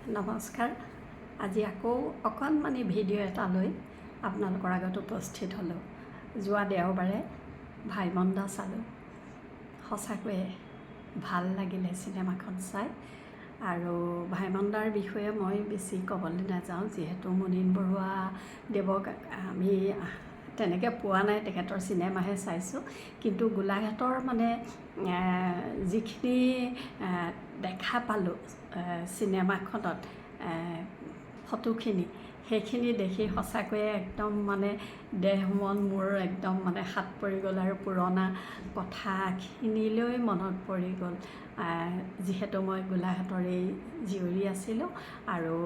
নমস্কাৰ। আজি আকৌ অকণমানি ভিডিঅ' এটা লৈ আপোনালোকৰ আগত উপস্থিত হ'লোঁ। যোৱা দেওবাৰে ইমনদ চালোঁ। সঁচাকৈয়ে ভাল লাগিলে চিনেমাখন চাই। আৰু ইমনদৰ বিষয়ে মই বেছি ক'বলৈ নাযাওঁ, যিহেতু মুনীন বৰুৱা দেৱক আমি তেনেকৈ পোৱা নাই, তেখেতৰ চিনেমাহে চাইছোঁ। কিন্তু গোলাঘাটৰ মানে যিখিনি দেখা পালোঁ চিনেমাখনত, ফটোখিনি, সেইখিনি দেখি সঁচাকৈয়ে একদম মানে দেহ মন মোৰ একদম মানে হাত পৰি গ'ল আৰু পুৰণা কথাখিনিলৈ মনত পৰি গ'ল। যিহেতু মই গোলাঘাটৰেই জীয়ৰী আছিলোঁ আৰু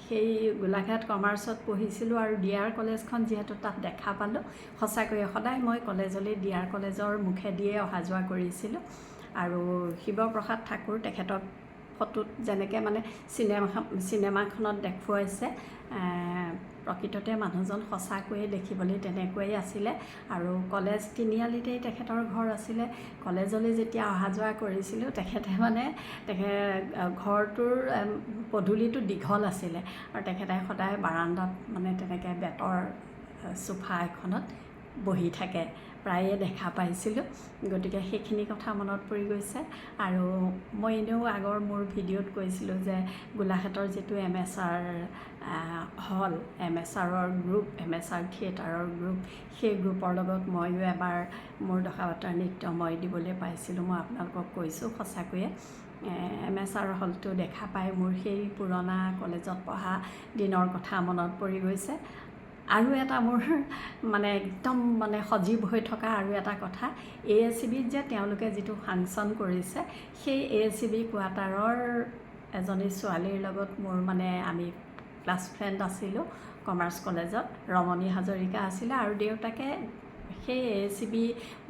সেই গোলাঘাট কমাৰ্চত পঢ়িছিলোঁ আৰু ডিআৰ কলেজখন যিহেতু তাত দেখা পালোঁ, সঁচাকৈয়ে সদায় মই কলেজলৈ ডিআৰ কলেজৰ মুখেদিয়ে অহা যোৱা কৰিছিলোঁ। আৰু শিৱপ্ৰসাদ ঠাকুৰ তেখেতক ফটোত যেনেকৈ মানে চিনেমাখনত দেখুৱাইছে, প্ৰকৃততে মানুহজন সঁচাকৈয়ে দেখিবলৈ তেনেকুৱাই আছিলে। আৰু কলেজ তিনিআলিতেই তেখেতৰ ঘৰ আছিলে। কলেজলৈ যেতিয়া অহা যোৱা কৰিছিলোঁ, তেখেতে ঘৰটোৰ পদূলিটো দীঘল আছিলে আৰু তেখেতে সদায় বাৰান্দাত মানে তেনেকৈ বেতৰ চোফা এখনত বহি থাকে, প্ৰায়ে দেখা পাইছিলোঁ। গতিকে সেইখিনি কথা মনত পৰি গৈছে। আৰু মই এনেও আগৰ মোৰ ভিডিঅ'ত কৈছিলোঁ যে গোলাঘাটৰ যিটো MSR হল, MSRৰ গ্ৰুপ, MSR থিয়েটাৰৰ গ্ৰুপ, সেই গ্ৰুপৰ লগত ময়ো এবাৰ মোৰ দশাৱতাৰ নৃত্য মই দিবলৈ পাইছিলোঁ। মই আপোনালোকক কৈছোঁ, সঁচাকৈয়ে MSR হলটো দেখা পাই মোৰ সেই পুৰণা কলেজত পঢ়া দিনৰ কথা মনত পৰি গৈছে। আৰু এটা মোৰ মানে একদম মানে সজীৱ হৈ থকা আৰু এটা কথা, AACBত যে তেওঁলোকে যিটো ফাংচন কৰিছে, সেই AACB কোৱাৰ্টাৰৰ এজনী ছোৱালীৰ লগত মোৰ মানে আমি ক্লাছ ফ্ৰেণ্ড আছিলোঁ কমাৰ্চ কলেজত। ৰমণী হাজৰিকা আছিলে আৰু দেউতাকে সেই AACB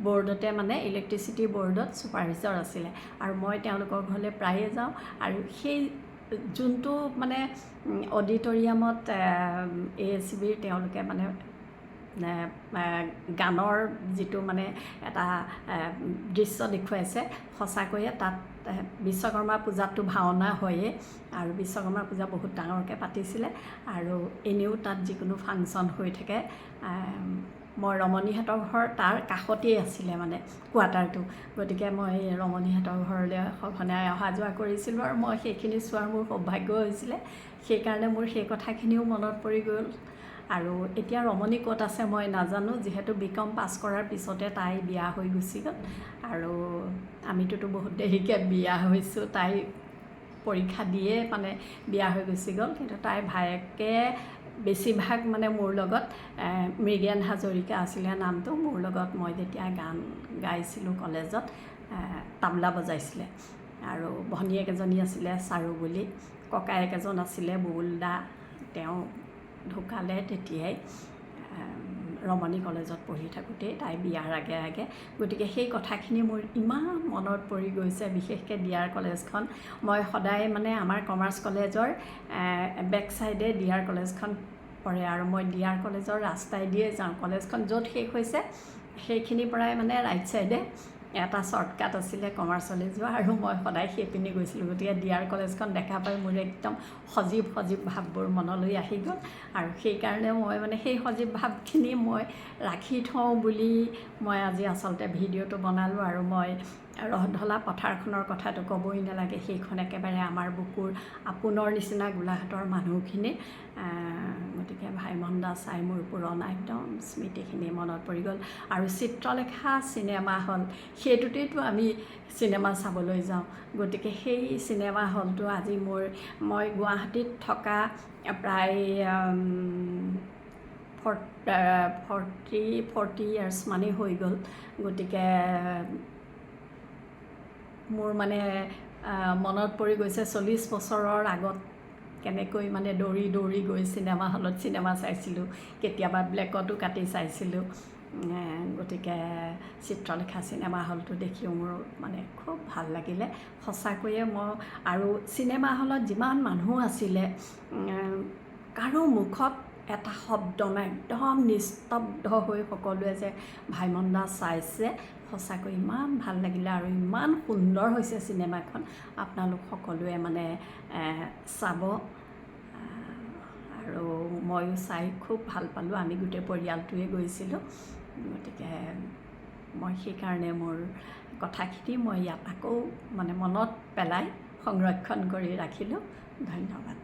বৰ্ডতে মানে ইলেক্ট্ৰিচিটি বৰ্ডত ছুপাৰভাইজাৰ আছিলে। আৰু মই তেওঁলোকৰ ঘৰলৈ প্ৰায়ে যাওঁ। আৰু সেই যোনটো মানে অডিটৰিয়ামত AACBৰ তেওঁলোকে মানে গানৰ যিটো মানে এটা দৃশ্য দেখুৱাইছে, সঁচাকৈয়ে তাত বিশ্বকৰ্মা পূজাততো ভাওনা হয়েই, আৰু বিশ্বকৰ্মা পূজা বহুত ডাঙৰকৈ পাতিছিলে। আৰু এনেও তাত যিকোনো ফাংচন হৈ থাকে, মই ৰমণীহঁতৰ ঘৰ তাৰ কাষতেই আছিলে মানে কোৱাৰ্টাৰটো। গতিকে মই ৰমণীহঁতৰ ঘৰলৈ সঘনাই অহা যোৱা কৰিছিলোঁ আৰু মই সেইখিনি চোৱাৰ মোৰ সৌভাগ্য হৈছিলে। সেইকাৰণে মোৰ সেই কথাখিনিও মনত পৰি গ'ল। আৰু এতিয়া ৰমণী ক'ত আছে মই নাজানো, যিহেতু BCom পাছ কৰাৰ পিছতে তাই বিয়া হৈ গুচি গ'ল। আৰু আমিতোতো বহুত দেৰিকৈ বিয়া হৈছোঁ, তাই পৰীক্ষা দিয়ে মানে বিয়া হৈ গুচি গ'ল। কিন্তু তাইৰ ভায়েকে বেছিভাগ মানে মোৰ লগত, মৃগেন হাজৰিকা আছিলে নামটো, মোৰ লগত মই যেতিয়া গান গাইছিলোঁ কলেজত, তাবলা বজাইছিলে। আৰু ভনীয়েক এজনী আছিলে চাৰু বুলি, ককায়েক এজন আছিলে বুবুল দা, তেওঁ ঢুকালে তেতিয়াই ৰমণী কলেজত পঢ়ি থাকোঁতেই, তাই বিয়াৰ আগে আগে। গতিকে সেই কথাখিনি মোৰ ইমান মনত পৰি গৈছে, বিশেষকৈ ডিআৰ কলেজখন। মই সদায় মানে আমাৰ কমাৰ্চ কলেজৰ বেক চাইডে ডিআৰ কলেজখন পৰে আৰু মই ডিআৰ কলেজৰ ৰাস্তাই দিয়ে যাওঁ। কলেজখন য'ত শেষ হৈছে সেইখিনিৰ পৰাই মানে ৰাইট চাইডে এটা শ্বৰ্টকাট আছিলে কমাৰ্চলৈ যোৱা, আৰু মই সদায় সেইপিনে গৈছিলোঁ। গতিকে ডিআৰ কলেজখন দেখা পাই মোৰ একদম সজীৱ ভাৱবোৰ মনলৈ আহি গ'ল। আৰু সেইকাৰণে মই মানে সেই সজীৱ ভাৱখিনি মই ৰাখি থওঁ বুলি মই আজি আচলতে ভিডিঅ'টো বনালোঁ। আৰু মই ৰহধলা পথাৰখনৰ কথাটো ক'বই নালাগে, সেইখন একেবাৰে আমাৰ বুকুৰ আপোনৰ নিচিনা গোলাঘাটৰ মানুহখিনি। গতিকে ইমনদ চাই মোৰ পুৰণা একদম স্মৃতিখিনি মনত পৰি গ'ল। আৰু চিত্ৰলেখা চিনেমা হল, সেইটোতেইতো আমি চিনেমা চাবলৈ যাওঁ। গতিকে সেই চিনেমা হলটো আজি মই গুৱাহাটীত থকা প্ৰায় 40 ইয়াৰ্ছ মানেই হৈ গ'ল। গতিকে মোৰ মানে মনত পৰি গৈছে 40 বছৰৰ আগত কেনেকৈ মানে দৌৰি গৈ চিনেমা হলত চিনেমা চাইছিলোঁ, কেতিয়াবা ব্লেকতো কাটি চাইছিলোঁ। গতিকে চিত্ৰলেখা চিনেমা হলটো দেখিও মোৰ মানে খুব ভাল লাগিলে সঁচাকৈয়ে। আৰু চিনেমা হলত যিমান মানুহ আছিলে, কাৰো মুখত এটা শব্দ নাই, একদম নিস্তব্ধ হৈ সকলোৱে যে ভাইমন দা চাইছে, সঁচাকৈ ইমান ভাল লাগিলে আৰু ইমান সুন্দৰ হৈছে চিনেমাখন। আপোনালোক সকলোৱে মানে চাব। আৰু ময়ো চাই খুব ভাল পালোঁ, আমি গোটেই পৰিয়ালটোৱে গৈছিলোঁ। গতিকে মই সেইকাৰণে মোৰ কথাখিনি মই ইয়াত আকৌ মানে মনত পেলাই সংৰক্ষণ কৰি ৰাখিলোঁ। ধন্যবাদ।